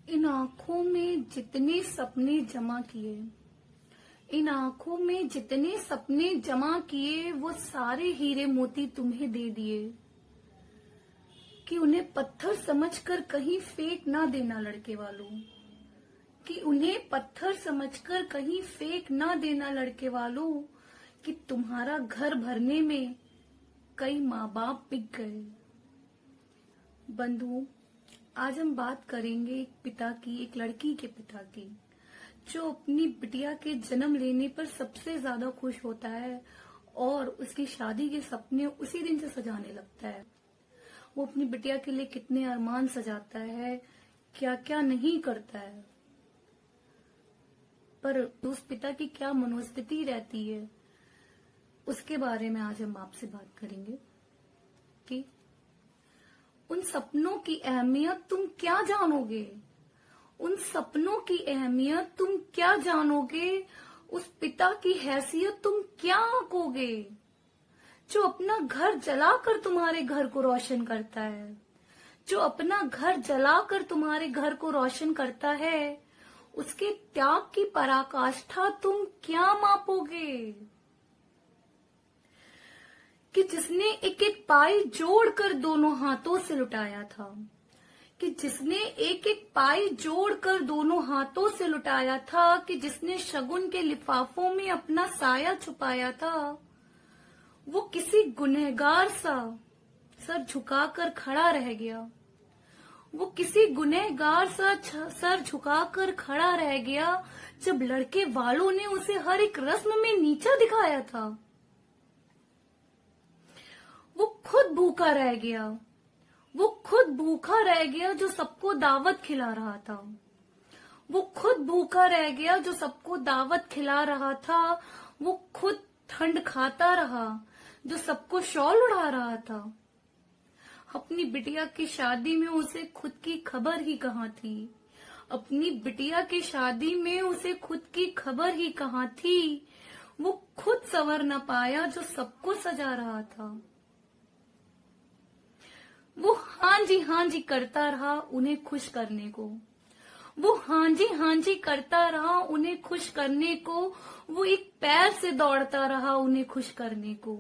इन आंखों में जितने सपने जमा किए, इन आंखों में जितने सपने जमा किए, वो सारे हीरे मोती तुम्हें दे दिए कि उन्हें पत्थर समझकर कहीं फेंक ना देना लड़के वालों, कि उन्हें पत्थर समझकर कहीं फेंक ना देना लड़के वालों, कि तुम्हारा घर भरने में कई माँ बाप बिक गए। बंधुओं, आज हम बात करेंगे एक पिता की, एक लड़की के पिता की, जो अपनी बिटिया के जन्म लेने पर सबसे ज्यादा खुश होता है और उसकी शादी के सपने उसी दिन से सजाने लगता है। वो अपनी बिटिया के लिए कितने अरमान सजाता है, क्या क्या नहीं करता है, पर उस पिता की क्या मनोस्थिति रहती है, उसके बारे में आज हम आपसे बात करेंगे कि उन सपनों की अहमियत तुम क्या जानोगे, उन सपनों की अहमियत तुम क्या जानोगे, उस पिता की हैसियत तुम क्या आंकोगे जो अपना घर जलाकर तुम्हारे घर को रोशन करता है, जो अपना घर जलाकर तुम्हारे घर को रोशन करता है। उसके त्याग की पराकाष्ठा तुम क्या मापोगे कि जिसने एक एक पाई जोड़कर दोनों हाथों से लुटाया था, कि जिसने एक एक पाई जोड़कर दोनों हाथों से लुटाया था, कि जिसने शगुन के लिफाफों में अपना साया छुपाया था, वो किसी गुनहगार सा सर झुकाकर खड़ा रह गया। वो किसी गुनहगार सा सर झुकाकर खड़ा रह गया जब लड़के वालों ने उसे हर एक रस्म में नीचा दिखाया था। वो खुद भूखा रह गया, वो खुद भूखा रह गया जो सबको दावत खिला रहा था। वो खुद भूखा रह गया जो सबको दावत खिला रहा था। वो खुद ठंड खाता रहा जो सबको शॉल उड़ा रहा था। अपनी बिटिया की शादी में उसे खुद की खबर ही कहाँ थी, अपनी बिटिया की शादी में उसे खुद की खबर ही कहाँ थी। वो खुद संवर न पाया जो सबको सजा रहा था। वो हाँ जी करता रहा उन्हें खुश करने को, वो हाँ जी करता रहा उन्हें खुश करने को। वो एक पैर से दौड़ता रहा उन्हें खुश करने को।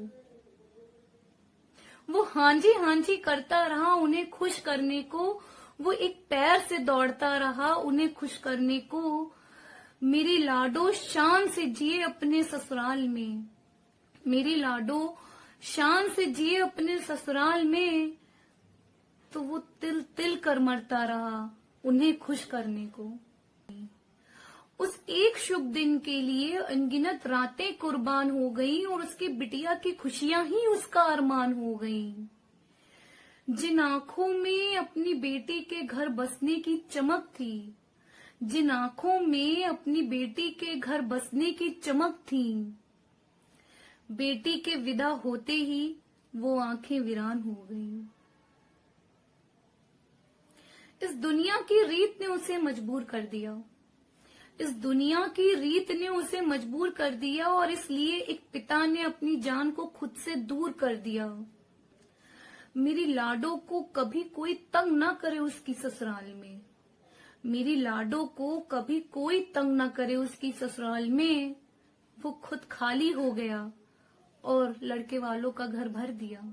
वो हाँ जी करता रहा उन्हें खुश करने को। वो एक पैर से दौड़ता रहा उन्हें खुश करने को। मेरी लाडो शान से जिए अपने ससुराल में, मेरी लाडो शान से जिए अपने ससुराल में। तो वो तिल तिल कर मरता रहा उन्हें खुश करने को। उस एक शुभ दिन के लिए अनगिनत रातें कुर्बान हो गई और उसकी बिटिया की खुशियां ही उसका अरमान हो गई। जिन आंखों में अपनी बेटी के घर बसने की चमक थी, जिन आंखों में अपनी बेटी के घर बसने की चमक थी, बेटी के विदा होते ही वो आंखें वीरान हो गईं। इस दुनिया की रीत ने उसे मजबूर कर दिया, इस दुनिया की रीत ने उसे मजबूर कर दिया और इसलिए एक पिता ने अपनी जान को खुद से दूर कर दिया। मेरी लाडो को कभी कोई तंग ना करे उसकी ससुराल में, मेरी लाडो को कभी कोई तंग ना करे उसकी ससुराल में। वो खुद खाली हो गया और लड़के वालों का घर भर दिया।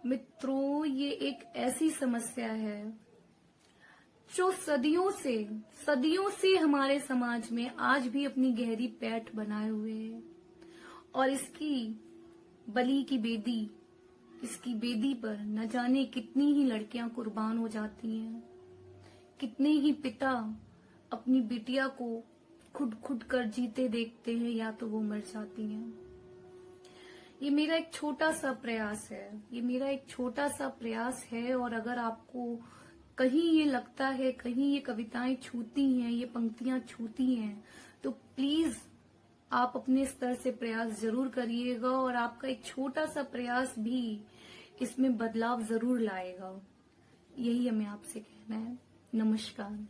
मित्रों, ये एक ऐसी समस्या है जो सदियों से हमारे समाज में आज भी अपनी गहरी पैठ बनाए हुए है और इसकी बलि की बेदी, इसकी बेदी पर न जाने कितनी ही लड़कियां कुर्बान हो जाती हैं, कितने ही पिता अपनी बिटिया को खुद कर जीते देखते हैं या तो वो मर जाती हैं। ये मेरा एक छोटा सा प्रयास है, ये मेरा एक छोटा सा प्रयास है और अगर आपको कहीं ये लगता है, कहीं ये कविताएं छूती हैं, ये पंक्तियां छूती हैं, तो प्लीज आप अपने स्तर से प्रयास जरूर करिएगा और आपका एक छोटा सा प्रयास भी इसमें बदलाव जरूर लाएगा। यही हमें आपसे कहना है। नमस्कार।